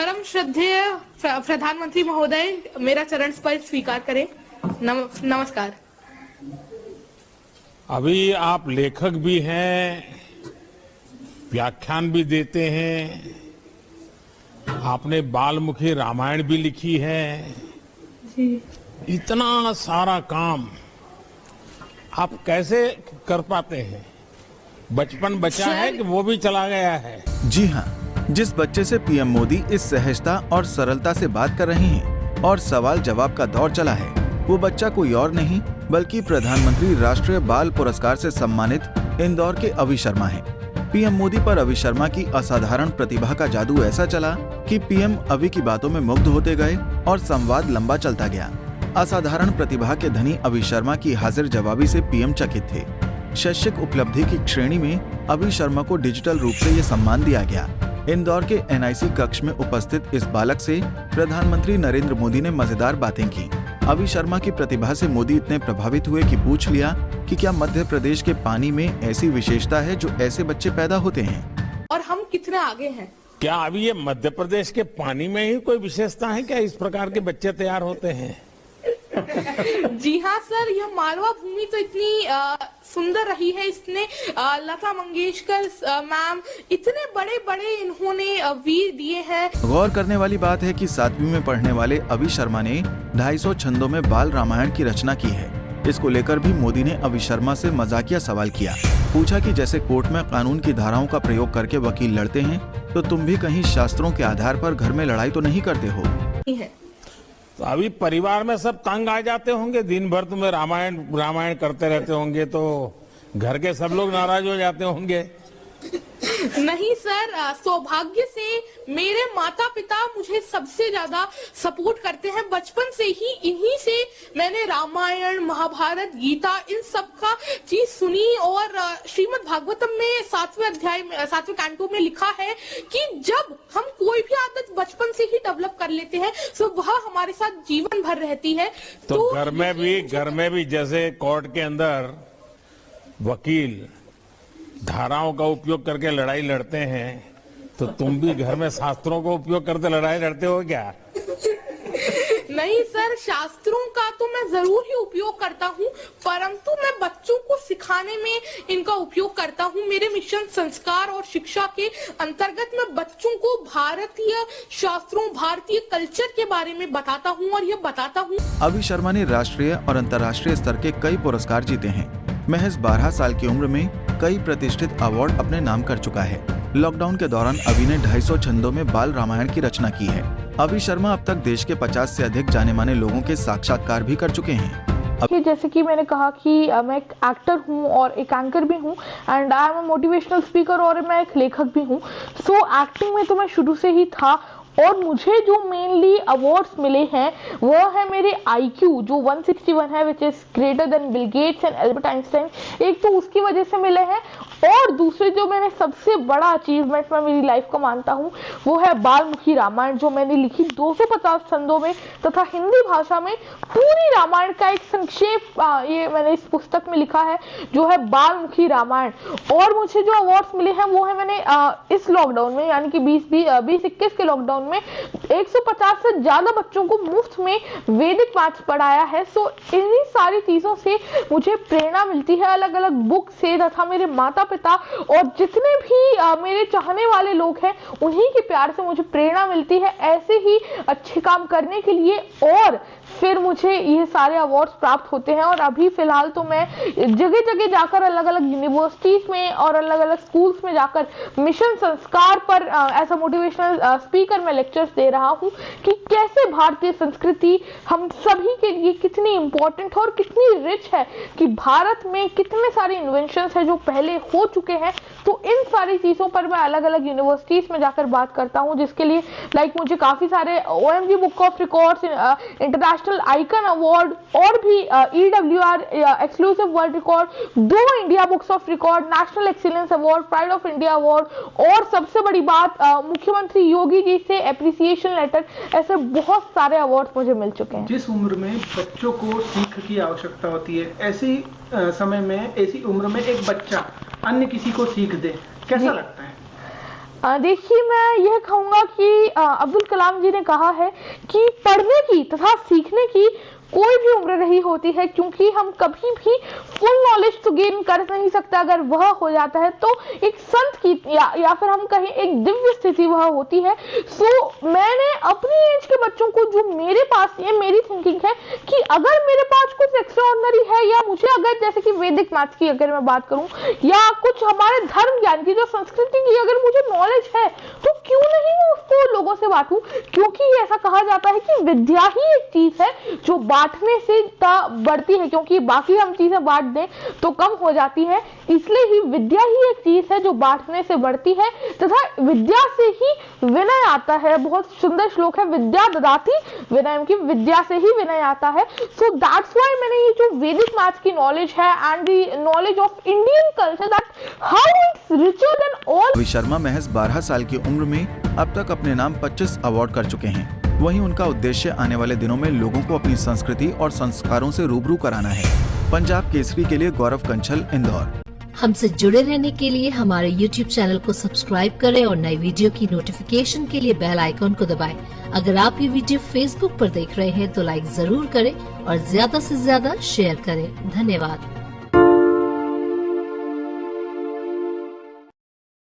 परम श्रद्धेय प्रधानमंत्री महोदय, मेरा चरण स्पर्श स्वीकार करें। नमस्कार। अभी आप लेखक भी हैं, व्याख्यान भी देते हैं, आपने बालमुखी रामायण भी लिखी है जी। इतना सारा काम आप कैसे कर पाते हैं? बचपन बचा है कि वो भी चला गया है? जी हाँ, जिस बच्चे से पीएम मोदी इस सहजता और सरलता से बात कर रहे हैं और सवाल जवाब का दौर चला है, वो बच्चा कोई और नहीं बल्कि प्रधानमंत्री राष्ट्रीय बाल पुरस्कार से सम्मानित इंदौर के अवि शर्मा हैं। पीएम मोदी पर अवि शर्मा की असाधारण प्रतिभा का जादू ऐसा चला कि पीएम अवि की बातों में मुग्ध होते गए और संवाद लंबा चलता गया। असाधारण प्रतिभा के धनी अवि शर्मा की हाजिर जवाबी से पीएम चकित थे। शैक्षिक उपलब्धि की श्रेणी में अवि शर्मा को डिजिटल रूप से ये सम्मान दिया गया। इंदौर के एनआईसी कक्ष में उपस्थित इस बालक से प्रधानमंत्री नरेंद्र मोदी ने मजेदार बातें की। अवि शर्मा की प्रतिभा से मोदी इतने प्रभावित हुए कि पूछ लिया कि क्या मध्य प्रदेश के पानी में ऐसी विशेषता है जो ऐसे बच्चे पैदा होते हैं और हम कितने आगे हैं। क्या अभी ये मध्य प्रदेश के पानी में ही कोई विशेषता है? क्या इस प्रकार के बच्चे तैयार होते हैं? जी हाँ सर, यह मालवा भूमि तो इतनी सुंदर रही है। इसने लता मंगेशकर मैम, इतने बड़े बड़े इन्होंने वीर दिए हैं। गौर करने वाली बात है कि 7वीं में पढ़ने वाले अवि शर्मा ने 250 छंदों में बाल रामायण की रचना की है। इसको लेकर भी मोदी ने अवि शर्मा से मजाकिया सवाल किया। पूछा कि जैसे कोर्ट में कानून की धाराओं का प्रयोग करके वकील लड़ते हैं, तो तुम भी कहीं शास्त्रों के आधार पर घर में लड़ाई तो नहीं करते हो? तो अभी परिवार में सब तंग आ जाते होंगे, दिन भर तुम्हें रामायण करते रहते होंगे, तो घर के सब लोग नाराज हो जाते होंगे। नहीं सर, सौभाग्य से मेरे माता पिता मुझे सबसे ज्यादा सपोर्ट करते हैं। बचपन से ही इन्हीं से मैंने रामायण, महाभारत, गीता, इन सब का चीज सुनी। और श्रीमद् भागवतम में 7वें अध्याय में 7वें कैंटो में लिखा है कि जब हम कोई भी आदत बचपन से ही डेवलप कर लेते हैं तो वह हमारे साथ जीवन भर रहती है। तो घर में भी जैसे कोर्ट के अंदर वकील धाराओं का उपयोग करके लड़ाई लड़ते हैं, तो तुम भी घर में शास्त्रों का उपयोग करते लड़ाई लड़ते हो क्या? नहीं सर, शास्त्रों का तो मैं जरूर ही उपयोग करता हूँ, परंतु मैं बच्चों को सिखाने में इनका उपयोग करता हूँ। मेरे मिशन संस्कार और शिक्षा के अंतर्गत मैं बच्चों को भारतीय शास्त्रों, भारतीय कल्चर के बारे में बताता हूँ और यह बताता हूँ। अवि शर्मा ने राष्ट्रीय और अंतर्राष्ट्रीय स्तर के कई पुरस्कार जीते हैं। महज 12 साल की उम्र में कई प्रतिष्ठित अवार्ड अपने नाम कर चुका है। लॉकडाउन के दौरान अवि ने 250 छंदों में बाल रामायण की रचना की है। अवि शर्मा अब तक देश के 50 से अधिक जाने माने लोगों के साक्षात्कार भी कर चुके हैं। जैसे कि मैंने कहा कि मैं एक एक्टर हूँ और एक एंकर भी हूँ and I am a motivational speaker और मैं एक लेखक भी हूँ। सो एक्टिंग में तो मैं शुरू से ही था और मुझे जो मेनली अवार्ड्स मिले हैं वो है मेरे IQ जो 161 है, which is greater than Bill Gates and Albert Einstein. एक तो उसकी वजह से मिले हैं और दूसरे जो मैंने सबसे बड़ा अचीवमेंट मैं मेरी लाइफ का मानता हूँ वो है बालमुखी रामायण, जो मैंने लिखी 250 छंदों में तथा हिंदी भाषा में पूरी रामायण का एक संक्षेप ये मैंने इस पुस्तक में लिखा है जो है बालमुखी रामायण। और मुझे जो अवार्ड्स मिले हैं वो है मैंने इस लॉकडाउन में यानी कि 2021 के लॉकडाउन में 150 से ज्यादा बच्चों को मुफ्त में वैदिक पाठ पढ़ाया है। सो इन्हीं सारी चीजों से मुझे प्रेरणा मिलती है, अलग अलग बुक से तथा मेरे माता पिता और जितने भी मेरे चाहने वाले लोग हैं उन्हीं के प्यार से मुझे प्रेरणा मिलती है ऐसे ही अच्छे काम करने के लिए। और फिर मुझे ये सारे अवार्ड्स प्राप्त होते हैं और अभी फिलहाल तो मैं जगह जगह जाकर अलग अलग यूनिवर्सिटीज में और अलग अलग स्कूल्स में जाकर मिशन संस्कार पर एज अ मोटिवेशनल स्पीकर मैं लेक्चर्स दे रहा हूँ कि कैसे भारतीय संस्कृति हम सभी के लिए कितनी इंपॉर्टेंट है और कितनी रिच है, कि भारत में कितने सारे इन्वेंशंस हैं जो पहले हो चुके हैं। तो इन सारी चीजों पर मैं अलग अलग यूनिवर्सिटीज में जाकर बात करता हूँ, जिसके लिए मुझे काफी सारे OMG book of records, international icon award और भी EWR exclusive world record, 2 India books of record, national excellence award, pride of India award और सबसे बड़ी बात मुख्यमंत्री योगी जी से एप्रिसिएशन लेटर, ऐसे बहुत सारे अवार्ड्स मुझे मिल चुके हैं। जिस उम्र में बच्चों को सीख की आवश्यकता होती है, ऐसी समय में, ऐसी उम्र में एक बच्चा अन्य किसी को सीख दे, कैसा लगता है? देखिए, मैं यह कहूँगा कि अब्दुल कलाम जी ने कहा है कि पढ़ने की तथा सीखने की कोई भी उम्र नहीं होती है, क्योंकि हम कभी भी फुल नॉलेज तो गेन कर नहीं सकता। अगर वह हो जाता है तो एक संत की या फिर हम कहें एक दिव्य स्थिति वह होती है। सो मैंने अपनी एज के बच्चों को, जो मेरे पास, ये मेरी थिंकिंग है कि अगर मेरे पास कुछ एक्स्ट्रा ऑर्डिनरी है, या मुझे अगर जैसे कि वैदिक मैथ्स की अगर मैं बात करूं, या कुछ हमारे धर्म ज्ञान की, जो संस्कृति की अगर मुझे नॉलेज है, तो क्यों नहीं मैं उसको लोगों से बांटूं। क्योंकि ऐसा कहा जाता है कि विद्या ही एक चीज है जो बांटने से बढ़ती है, क्योंकि बाकी हम चीजें बांट दें तो कम हो जाती है। इसलिए ही विद्या ही एक चीज है जो बांटने से बढ़ती है, तथा विद्या से ही विनय आता है। बहुत सुंदर श्लोक है, विद्या ददाति विनयम, की विद्या से ही विनय आता है। सो दैट्स व्हाई मैंने ये जो वैदिक मैथ्स की नॉलेज है and the knowledge of Indian culture, that how it's richer than all. Ravi Sharma महज 12 साल की उम्र में अब तक अपने नाम 25 अवार्ड कर चुके हैं। वहीं उनका उद्देश्य आने वाले दिनों में लोगों को अपनी संस्कृति और संस्कारों से रूबरू कराना है। पंजाब केसरी के लिए गौरव कंछल, इंदौर। हमसे जुड़े रहने के लिए हमारे YouTube चैनल को सब्सक्राइब करें और नई वीडियो की नोटिफिकेशन के लिए बेल आइकॉन को दबाएं। अगर आप ये वीडियो Facebook पर देख रहे हैं तो लाइक जरूर करें और ज्यादा से ज्यादा शेयर करें। धन्यवाद।